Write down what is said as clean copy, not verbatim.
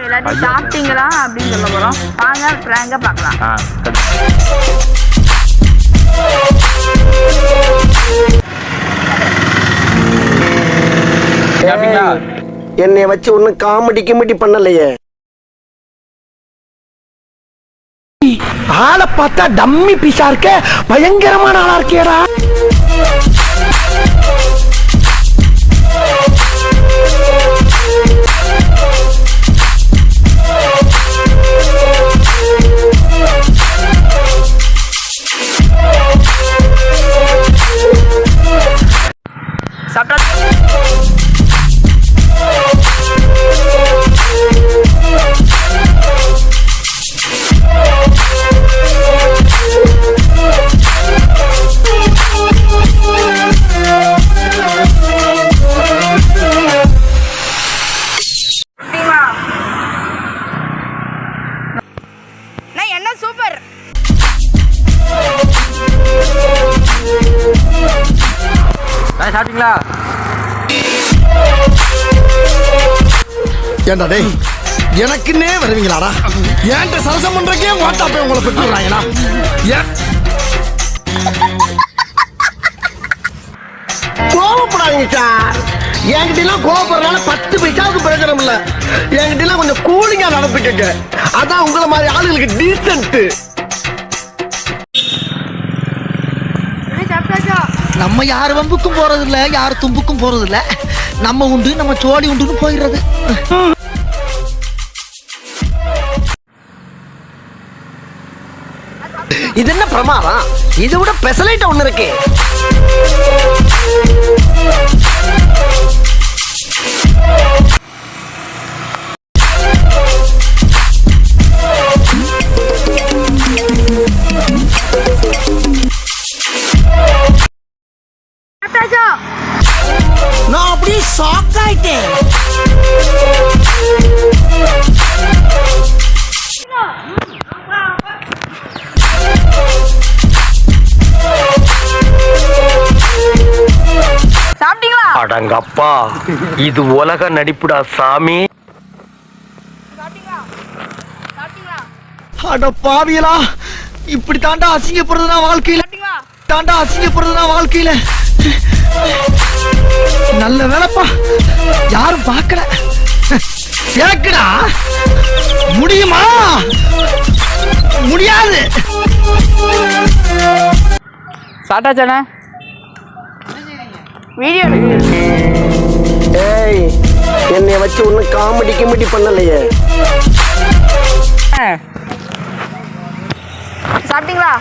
எல்லாத்தையும் சாப்பிட்டீங்களா அப்படின்னு சொல்ல போறோம். வாங்க பிராங்க பார்க்கலாம். என்னைய வச்சு ஒன்னும் காமெடி கிமெடி பண்ணலையே. ஆளை பார்த்தா டம்மி பீஸா இருக்க, பயங்கரமான ஆளா இருக்கேடா. என்ன சூப்பர். சாப்பிட்டீங்களா? ஏண்டா டேய், எனக்குன்னே வருவீங்களாடா? ஏன்ட்ட சரசம் பண்றக்கே வாட்டாப்பே உங்களை பெற்றுறாங்களா? கோவப்படாதீங்க சார். என்கிட்ட கோவப்படுறதுனால 10 பைசாவுக்கு பிரயோஜனம் இல்ல. என்கிட்ட கொஞ்சம் கூலிங்கா நடந்துக்கங்க. அதான் உங்களை மாதிரி ஆளுங்களுக்கு டீசன்ட். நம்ம யார் வம்புக்கும் போறது இல்ல, யார் தும்புக்கும் போறது இல்ல. நம்ம உண்டு, நம்ம சோழி உண்டுன்னு போயிடுறது. இது என்ன பிரமாதம்? இதை விட பெசலைட் ஒண்ணு இருக்கு. நான் அப்படியே ஷாக் ஆயிட்டேன். சாப்பிட்டீங்களா? அடங்கப்பா, இது உலக நடிப்புடா சாமி. அட பாவியலா, இப்படி தாண்டா அசிங்கப்படுறதுனா வாழ்க்கையில. தாண்டா அசிங்கப்படுறதுனா வாழ்க்கையில. நல்ல வேலைப்பா, யாரும் பார்க்கல. எனக்குடா முடியுமா? முடியாது. சாப்பிட்டாச்சானே? வீடியோ ஏய், என்னைய வச்சு ஒன்னும் காமெடி கிமெடி பண்ணலையே. சாப்பிட்டீங்களா?